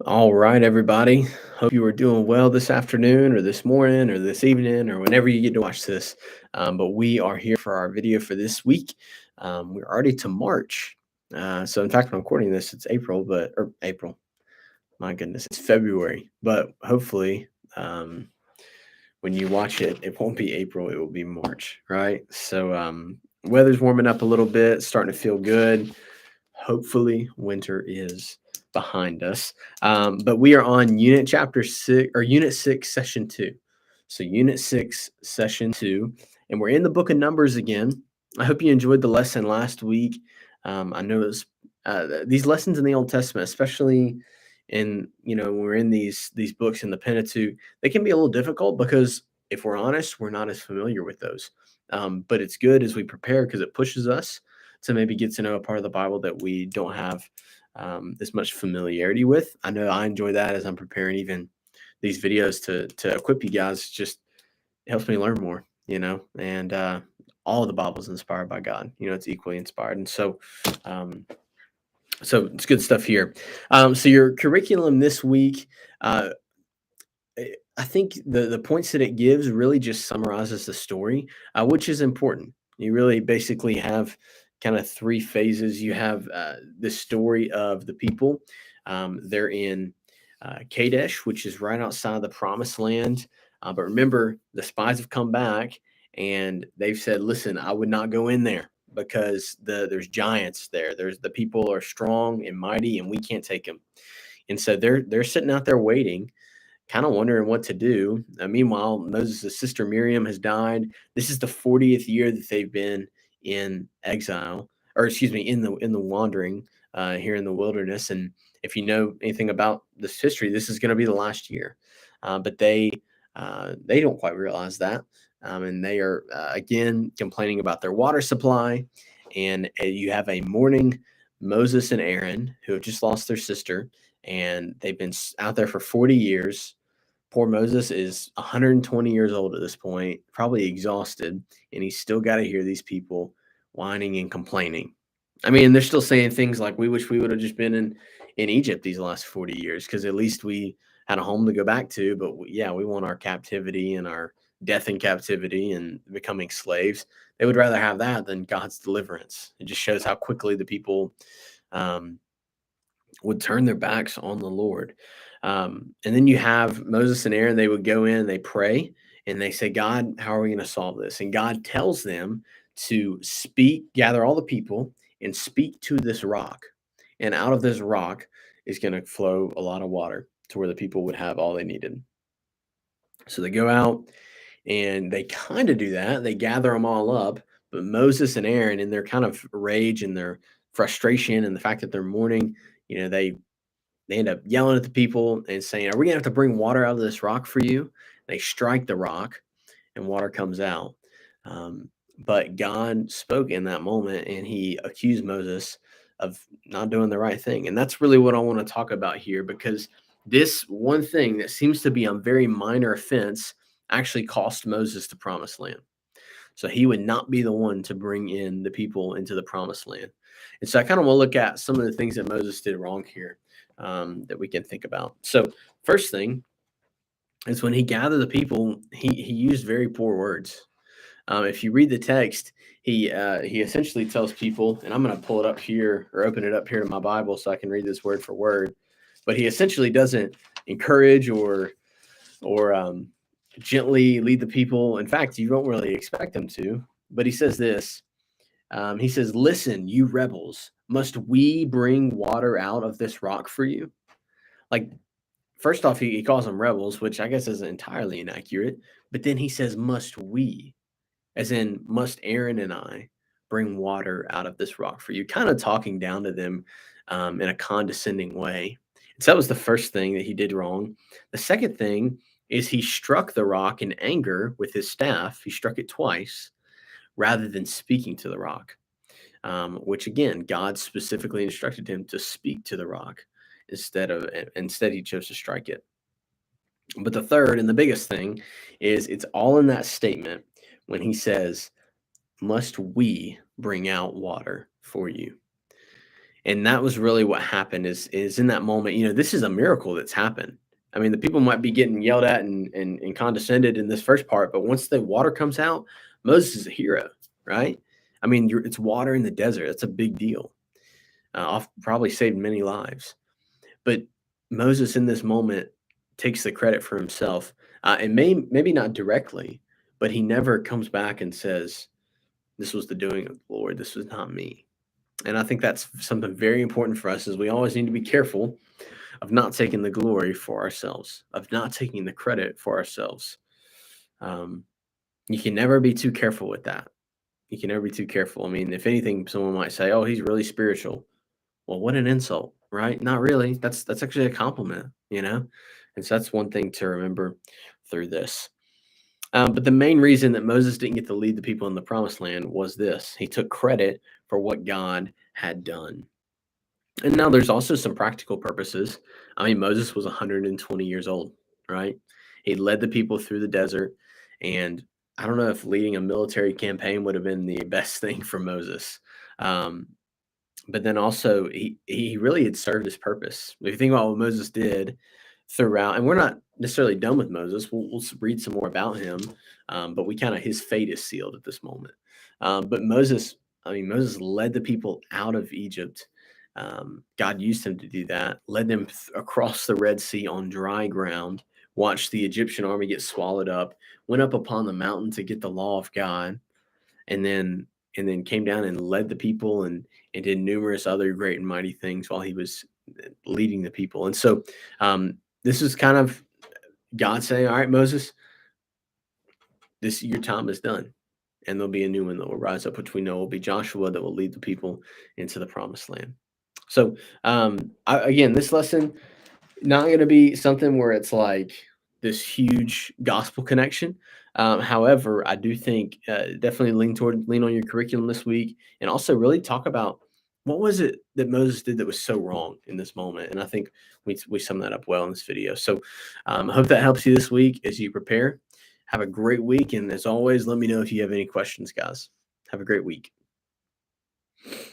All right, everybody. Hope you are doing well this afternoon or this morning or this evening or whenever you get to watch this. But we are here for our video for this week. We're already to March. So, in fact, when I'm recording this, it's April, or April. My goodness, it's February. But hopefully, um, when you watch it, it won't be April, it will be March, right? So, weather's warming up a little bit, starting to feel good. Hopefully, winter is behind us. But we are on Unit Chapter 6 or Unit 6, Session 2. So, Unit 6, Session 2. And we're in the book of Numbers again. I hope you enjoyed the lesson last week. I know it's these lessons in the Old Testament, especially in when we're in these books in the Pentateuch, they can be a little difficult because if we're honest, we're not as familiar with those. But it's good as we prepare because it pushes us to maybe get to know a part of the Bible that we don't have as much familiarity with. I know I enjoy that as I'm preparing even these videos to equip you guys. Just it helps me learn more, and all of the Bible is inspired by God. It's equally inspired, and um, so it's good stuff here. So your curriculum this week, uh, I think the points that it gives really just summarizes the story, which is important. You really basically have kind of three phases. You have the story of the people. They're in Kadesh, which is right outside the Promised Land. But remember, the spies have come back and they've said, "Listen, I would not go in there because there's giants there. There's the people are strong and mighty, and we can't take them." And so they're sitting out there waiting, kind of wondering what to do. Meanwhile, Moses' sister Miriam has died. This is the 40th year that they've been in exile, or excuse me, in the wandering here in the wilderness. And if you know anything about this history, this is going to be the last year. But they don't quite realize that, and they are again complaining about their water supply. And you have a mourning Moses and Aaron who have just lost their sister, and they've been out there for 40 years. Poor Moses is 120 years old at this point, probably exhausted, and he's still got to hear these people whining and complaining. I mean, they're still saying things like, "We wish we would have just been in Egypt these last 40 years because at least we had a home to go back to." But yeah, we want our captivity and our death in captivity and becoming slaves. They would rather have that than God's deliverance. It just shows how quickly the people um, would turn their backs on the Lord. And then you have Moses and Aaron, they would go in, they pray, and they say, "God, how are we going to solve this?" And God tells them to gather all the people and speak to this rock. And out of this rock is going to flow a lot of water to where the people would have all they needed. So they go out and they kind of do that. They gather them all up. But Moses and Aaron, in their kind of rage and their frustration and the fact that they're mourning, they end up yelling at the people and saying, "Are we gonna have to bring water out of this rock for you?" They strike the rock, and water comes out. But God spoke in that moment, and He accused Moses of not doing the right thing. And that's really what I want to talk about here, because this one thing that seems to be a very minor offense actually cost Moses the promised land. So he would not be the one to bring in the people into the promised land. And so I kind of want to look at some of the things that Moses did wrong here, that we can think about. So, first thing is when he gathered the people, he used very poor words. If you read the text, he essentially tells people, and I'm going to pull it up here or open it up here in my Bible so I can read this word for word. But he essentially doesn't encourage or gently lead the people. In fact, you don't really expect him to. But he says this. He says, "Listen, you rebels, must we bring water out of this rock for you?" Like, first off, he calls them rebels, which I guess isn't entirely inaccurate. But then he says, "Must we?" As in, must Aaron and I bring water out of this rock for you? Kind of talking down to them in a condescending way. So that was the first thing that he did wrong. The second thing is he struck the rock in anger with his staff. He struck it twice rather than speaking to the rock, which again, God specifically instructed him to speak to the rock instead he chose to strike it. But the third and the biggest thing is it's all in that statement when he says, "Must we bring out water for you?" And that was really what happened is in that moment, this is a miracle that's happened. I mean, the people might be getting yelled at and condescended in this first part, but once the water comes out, Moses is a hero, right? I mean, it's water in the desert. That's a big deal. Probably saved many lives. But Moses in this moment takes the credit for himself, and maybe not directly, but he never comes back and says, "This was the doing of the Lord. This was not me." And I think that's something very important for us is we always need to be careful of not taking the glory for ourselves, of not taking the credit for ourselves. Um, you can never be too careful with that. You can never be too careful. I mean, if anything, someone might say, "Oh, he's really spiritual." Well, what an insult, right? Not really. That's actually a compliment. And so that's one thing to remember through this. But the main reason that Moses didn't get to lead the people in the promised land was this: he took credit for what God had done. And now there's also some practical purposes. I mean, Moses was 120 years old, right? He led the people through the desert. And I don't know if leading a military campaign would have been the best thing for Moses. Um, but then also, he really had served his purpose. If you think about what Moses did throughout, and we're not necessarily done with Moses, we'll read some more about him, but we kind of his fate is sealed at this moment. But Moses, I mean, Moses led the people out of Egypt. God used him to do that, led them across the Red Sea on dry ground, watched the Egyptian army get swallowed up, went up upon the mountain to get the law of God, and then came down and led the people and did numerous other great and mighty things while he was leading the people. And so this is kind of God saying, "All right, Moses, this your time is done." And there'll be a new one that will rise up, which we know will be Joshua, that will lead the people into the promised land. So again, this lesson not going to be something where it's like this huge gospel connection. However, I do think definitely lean on your curriculum this week, and also really talk about what was it that Moses did that was so wrong in this moment. And I think we sum that up well in this video. So I hope that helps you this week as you prepare. Have a great week, and as always, let me know if you have any questions, guys. Have a great week.